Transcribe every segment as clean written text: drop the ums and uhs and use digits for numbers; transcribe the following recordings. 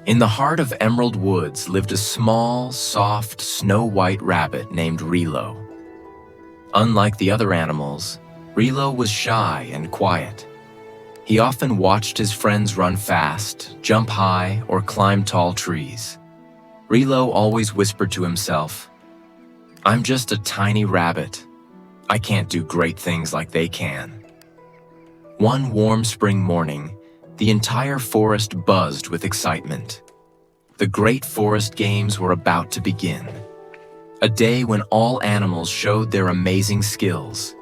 In the heart of Emerald Woods lived a small, soft, snow-white rabbit named Relo. Unlike the other animals, Relo was shy and quiet. He often watched his friends run fast, jump high, or climb tall trees. Relo always whispered to himself, "I'm just a tiny rabbit. I can't do great things like they can." One warm spring morning, the entire forest buzzed with excitement. The Great Forest Games were about to begin. A day when all animals showed their amazing skills.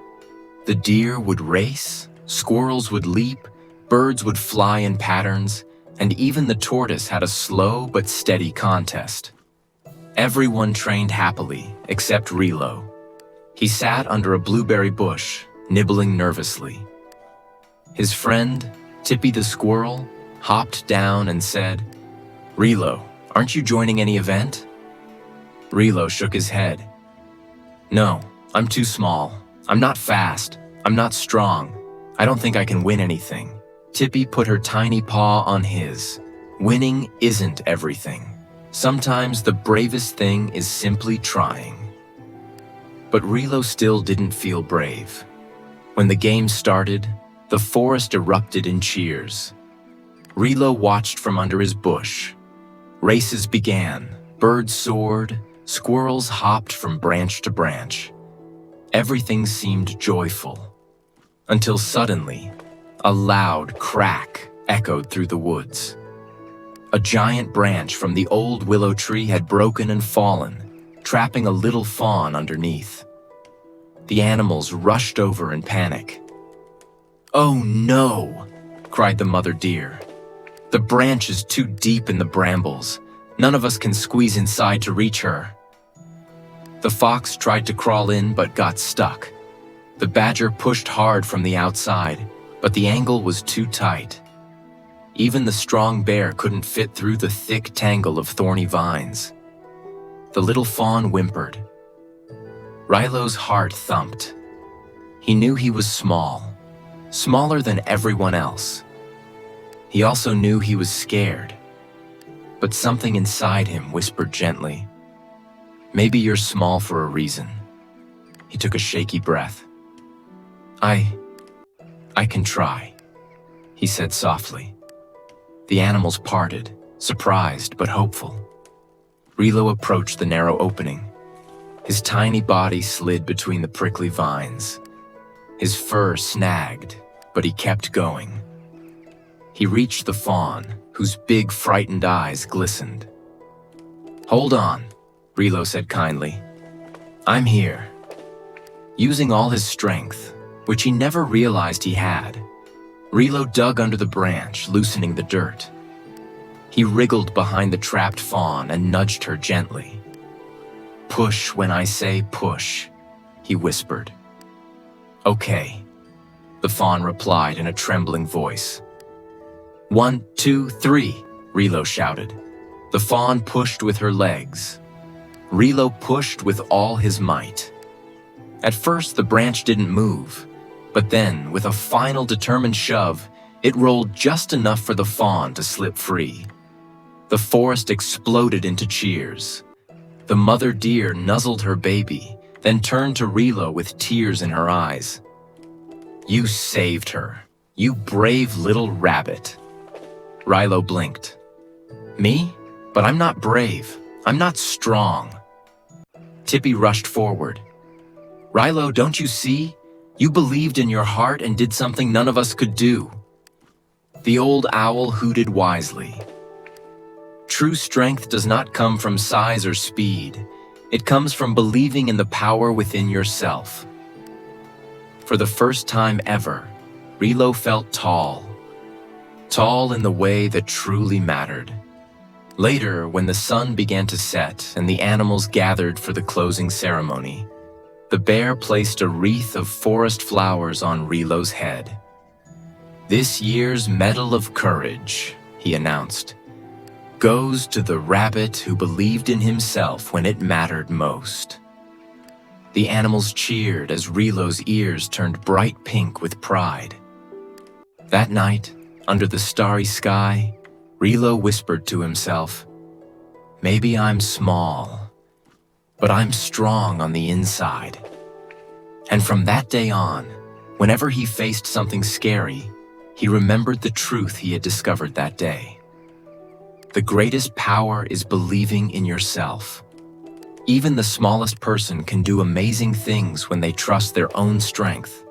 The deer would race, squirrels would leap, birds would fly in patterns, and even the tortoise had a slow but steady contest. Everyone trained happily, except Relo. He sat under a blueberry bush, nibbling nervously. His friend, Tippy the squirrel, hopped down and said, "Relo, aren't you joining any event?" Relo shook his head. "No, I'm too small. I'm not fast. I'm not strong. I don't think I can win anything." Tippy put her tiny paw on his. Winning isn't everything. Sometimes the bravest thing is simply trying. But Relo still didn't feel brave. When the game started, the forest erupted in cheers. Relo watched from under his bush. Races began, birds soared, squirrels hopped from branch to branch. Everything seemed joyful, until suddenly, a loud crack echoed through the woods. A giant branch from the old willow tree had broken and fallen, trapping a little fawn underneath. The animals rushed over in panic. "Oh no!" cried the mother deer. "The branch is too deep in the brambles. None of us can squeeze inside to reach her." The fox tried to crawl in but got stuck. The badger pushed hard from the outside, but the angle was too tight. Even the strong bear couldn't fit through the thick tangle of thorny vines. The little fawn whimpered. Rilo's heart thumped. He knew he was small, smaller than everyone else. He also knew he was scared. But something inside him whispered gently, "Maybe you're small for a reason." He took a shaky breath. I can try," he said softly. The animals parted, surprised but hopeful. Relo approached the narrow opening. His tiny body slid between the prickly vines. His fur snagged, but he kept going. He reached the fawn, whose big, frightened eyes glistened. "Hold on," Relo said kindly. "I'm here." Using all his strength, which he never realized he had, Relo dug under the branch, loosening the dirt. He wriggled behind the trapped fawn and nudged her gently. "Push when I say push," he whispered. "Okay," the fawn replied in a trembling voice. "1, 2, 3, Relo shouted. The fawn pushed with her legs. Relo pushed with all his might. At first, the branch didn't move, but then, with a final determined shove, it rolled just enough for the fawn to slip free. The forest exploded into cheers. The mother deer nuzzled her baby, then turned to Relo with tears in her eyes. "You saved her, you brave little rabbit." Relo blinked. "Me? But I'm not brave. I'm not strong." Tippy rushed forward. "Relo, don't you see? You believed in your heart and did something none of us could do." The old owl hooted wisely. True strength does not come from size or speed. It comes from believing in the power within yourself. For the first time ever, Relo felt tall. Tall in the way that truly mattered. Later, when the sun began to set and the animals gathered for the closing ceremony, the bear placed a wreath of forest flowers on Relo's head. "This year's Medal of Courage," he announced, "goes to the rabbit who believed in himself when it mattered most." The animals cheered as Relo's ears turned bright pink with pride. That night, under the starry sky, Rilo whispered to himself, "Maybe I'm small, but I'm strong on the inside." And from that day on, whenever he faced something scary, he remembered the truth he had discovered that day. The greatest power is believing in yourself. Even the smallest person can do amazing things when they trust their own strength.